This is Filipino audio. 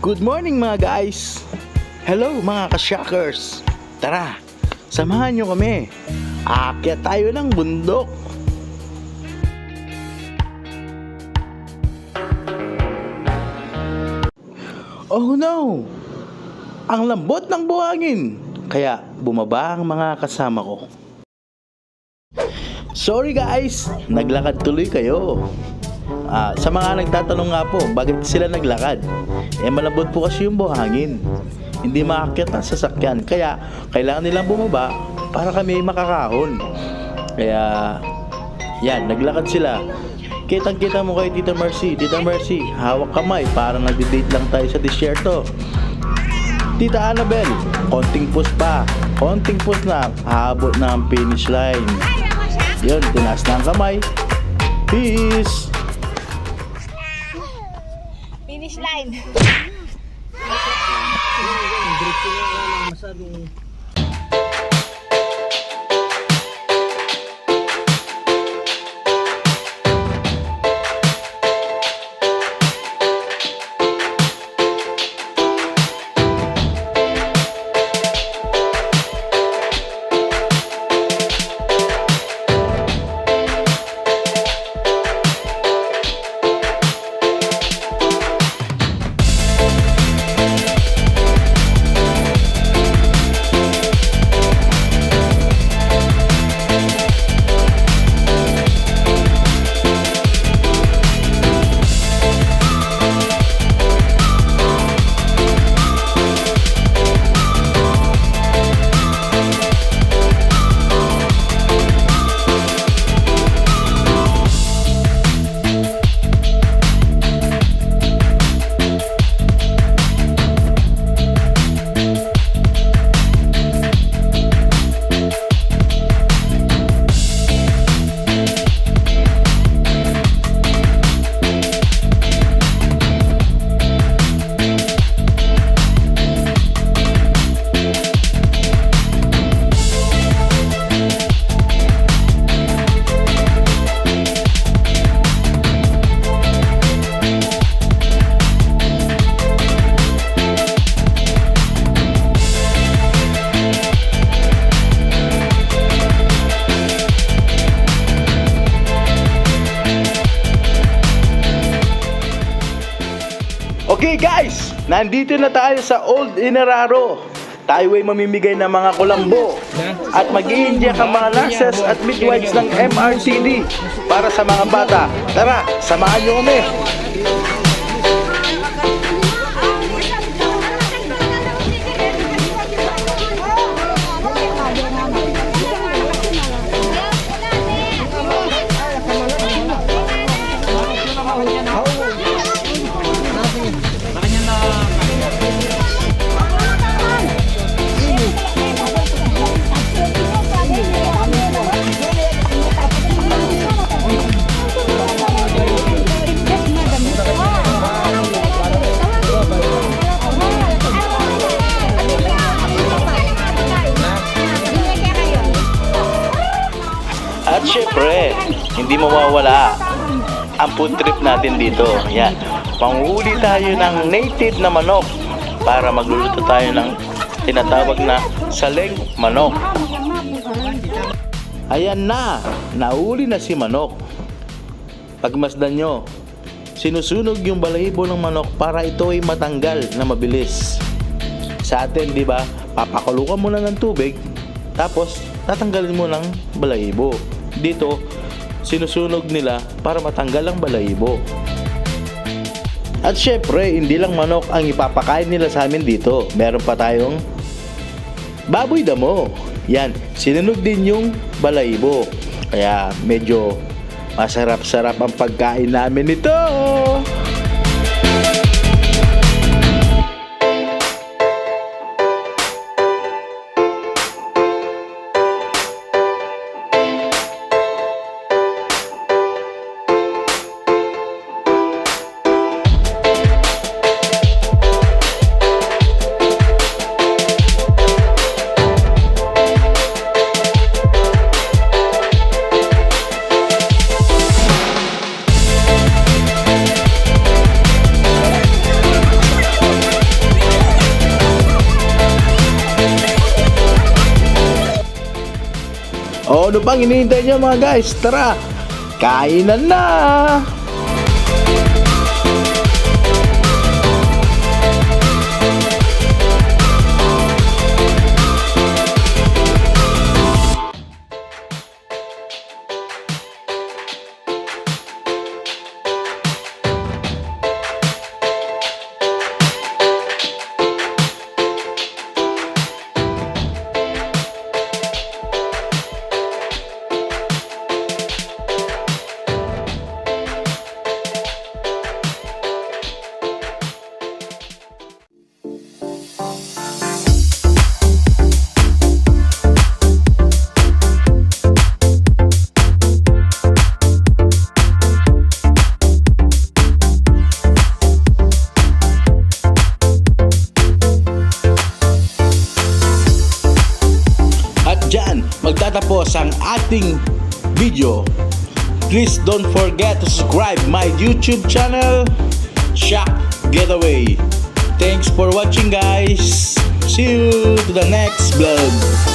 Good morning mga guys! Hello mga ka-shockers! Tara, samahan nyo kami. Aakyat tayo ng bundok. Oh no! Ang lambot ng buhangin! Kaya bumaba ang mga kasama ko. Sorry guys! Naglakad tuloy kayo. Sa mga nagtatanong nga po, bakit sila naglakad? Malambot po kasi yung buhangin. Hindi maakyat ang sasakyan. Kaya kailangan nilang bumaba para kami makakahon. Kaya yan, naglakad sila. Kitang-kita mo kay Tita Mercy. Tita Mercy, hawak kamay. Parang nagdi-date lang tayo sa disyerto. Tita Annabel, konting push pa. Konting push na. Habot na ang finish line. Yun, tinaas na ang kamay. Peace! Finish line. Okay guys, nandito na tayo sa Old Inararo. Tayo ay mamimigay ng mga kulambo at mag-i-inject ang mga nurses at midwives ng MRCD para sa mga bata. Tara, samahan nyo kami. At syempre, hindi mawawala ang food trip natin dito. Yan, panghuli tayo ng native na manok para magluluto tayo ng tinatawag na saleng manok. Ayan na, nahuli na si manok. Pagmasdan nyo, sinusunog yung balahibo ng manok para ito ay matanggal na mabilis. Sa atin, di ba, papakulukan mo na ng tubig, tapos tatanggalin mo ng balahibo. Dito, sinusunog nila para matanggal ang balahibo. At syempre, hindi lang manok ang ipapakain nila sa amin dito. Meron pa tayong baboy damo. Yan, sinunog din yung balahibo. Kaya medyo masarap-sarap ang pagkain namin nito. O ano pang hinihintay nyo mga guys? Tara, kainan na! Magtatapos ang ating video. Please don't forget to subscribe my YouTube channel, Shock Getaway. Thanks for watching guys. See you to the next vlog.